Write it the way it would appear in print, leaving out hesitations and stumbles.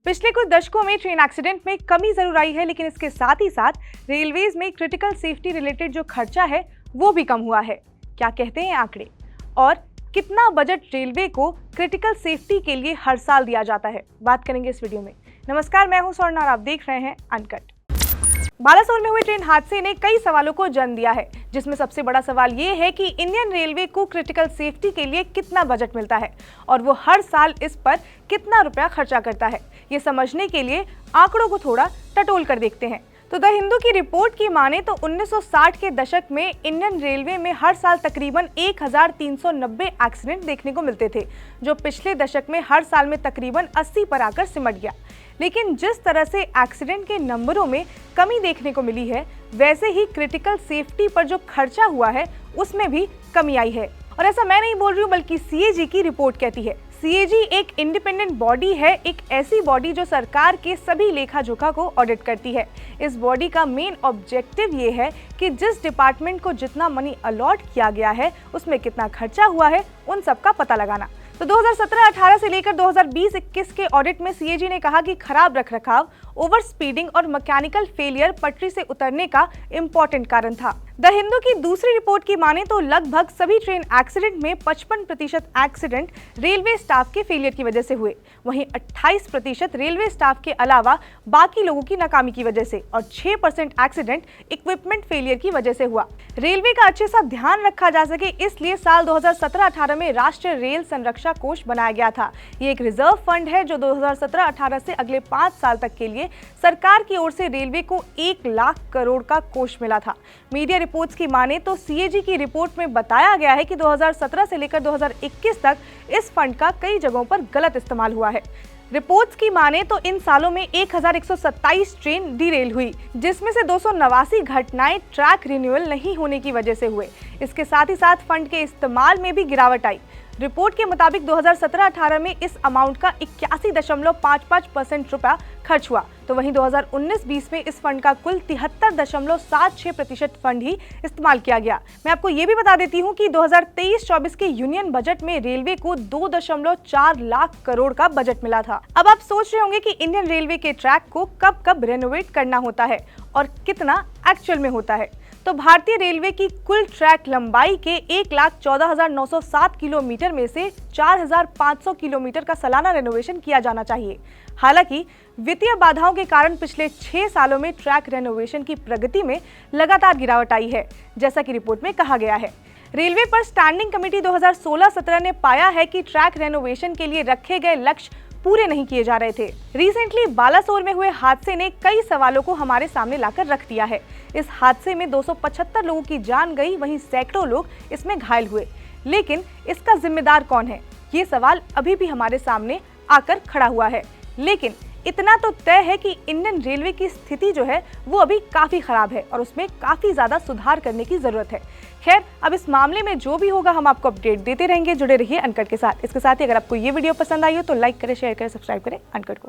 पिछले कुछ दशकों में ट्रेन एक्सीडेंट में कमी जरूर आई है, लेकिन इसके साथ ही साथ रेलवेज में क्रिटिकल सेफ्टी रिलेटेड जो खर्चा है वो भी कम हुआ है। क्या कहते हैं आंकड़े और कितना बजट रेलवे को क्रिटिकल सेफ्टी के लिए हर साल दिया जाता है, बात करेंगे इस वीडियो में। नमस्कार, मैं हूं स्वर्णा और आप देख रहे हैं अनकट। बालासोर में हुए ट्रेन हादसे ने कई सवालों को जन्म दिया है, जिसमें सबसे बड़ा सवाल ये है कि इंडियन रेलवे को क्रिटिकल सेफ्टी के लिए कितना बजट मिलता है और वो हर साल इस पर कितना रुपया खर्चा करता है। ये समझने के लिए आंकड़ों को थोड़ा टटोल कर देखते हैं। तो द हिंदू की रिपोर्ट की माने तो 1960 के दशक में इंडियन रेलवे में हर साल तकरीबन 1390 एक्सीडेंट देखने को मिलते थे, जो पिछले दशक में हर साल में तकरीबन 80 पर आकर सिमट गया। लेकिन जिस तरह से एक्सीडेंट के नंबरों में कमी देखने को मिली है, वैसे ही क्रिटिकल सेफ्टी पर जो खर्चा हुआ है उसमें भी कमी आई है। और ऐसा मैं नहीं बोल रही हूँ, बल्कि सीएजी की रिपोर्ट कहती है। सीएजी एक इंडिपेंडेंट बॉडी है, एक ऐसी बॉडी जो सरकार के सभी लेखा जोखा को ऑडिट करती है। इस बॉडी का मेन ऑब्जेक्टिव ये है कि जिस डिपार्टमेंट को जितना मनी अलॉट किया गया है उसमें कितना खर्चा हुआ है, उन सब का पता लगाना। तो 2017-18 से लेकर 2020-21 के ऑडिट में सीएजी ने कहा कि खराब रखरखाव, ओवर स्पीडिंग और मैकेनिकल फेलियर पटरी से उतरने का इम्पोर्टेंट कारण था। द हिंदू की दूसरी रिपोर्ट की माने तो लगभग सभी ट्रेन एक्सीडेंट में 55% एक्सीडेंट रेलवे स्टाफ के फेलियर की वजह से हुए, वहीं 28% रेलवे स्टाफ के अलावा बाकी लोगों की नाकामी की वजह से और 6% एक्सीडेंट इक्विपमेंट फेलियर की वजह से हुआ। रेलवे का अच्छे से ध्यान रखा जा सके, इसलिए साल 2017-18 में राष्ट्रीय रेल संरक्षा कोष बनाया गया था। ये एक रिजर्व फंड है जो 2017-18 से अगले 5 साल तक के लिए सरकार की ओर से रेलवे को 1 लाख करोड़ का कोष मिला था। मीडिया रिपोर्ट्स की माने तो सीएजी की रिपोर्ट में बताया गया है कि 2017 से लेकर 2021 तक इस फंड का कई जगहों पर गलत इस्तेमाल हुआ है। रिपोर्ट्स की माने तो इन सालों में 1127 ट्रेन डीरेल हुई, जिसमें से 289 घटनाएं ट्रैक रिन्यूअल नहीं होने की वजह से हुए। इसके साथ ही साथ फंड के इस्तेमाल में भी गिरावट आई। रिपोर्ट के मुताबिक 2017-18 में इस अमाउंट का 81.55% रुपया खर्च हुआ, तो वहीं 2019-20 में इस फंड का कुल 73.76% फंड ही इस्तेमाल किया गया। मैं आपको ये भी बता देती हूँ कि 2023-24 के यूनियन बजट में रेलवे को 2.4 लाख करोड़ का बजट मिला था। अब आप सोच रहे होंगे कि इंडियन रेलवे के ट्रैक को कब कब रेनोवेट करना होता है और कितना एक्चुअल में होता है। तो भारतीय रेलवे की कुल ट्रैक लंबाई के 1,14,907 किलोमीटर में से 4,500 किलोमीटर का सालाना रेनोवेशन किया जाना चाहिए। हालांकि वित्तीय बाधाओं के कारण पिछले 6 सालों में ट्रैक रेनोवेशन की प्रगति में लगातार गिरावट आई है, जैसा कि रिपोर्ट में कहा गया है। रेलवे पर स्टैंडिंग कमेटी 2016-17 ने पाया है कि ट्रैक रेनोवेशन के लिए रखे गए लक्ष्य पूरे नहीं किए जा रहे थे। रिसेंटली बालासोर में हुए हादसे ने कई सवालों को हमारे सामने लाकर रख दिया है। इस हादसे में 275 लोगों की जान गई, वहीं सैकड़ों लोग इसमें घायल हुए। लेकिन इसका जिम्मेदार कौन है, ये सवाल अभी भी हमारे सामने आकर खड़ा हुआ है। लेकिन इतना तो तय है कि इंडियन रेलवे की स्थिति जो है वो अभी काफी खराब है और उसमें काफी ज्यादा सुधार करने की जरूरत है। खैर, अब इस मामले में जो भी होगा हम आपको अपडेट देते रहेंगे। जुड़े रहिए अनकट के साथ। इसके साथ ही अगर आपको ये वीडियो पसंद आई हो तो लाइक करें, शेयर करें, सब्सक्राइब करें अनकट को।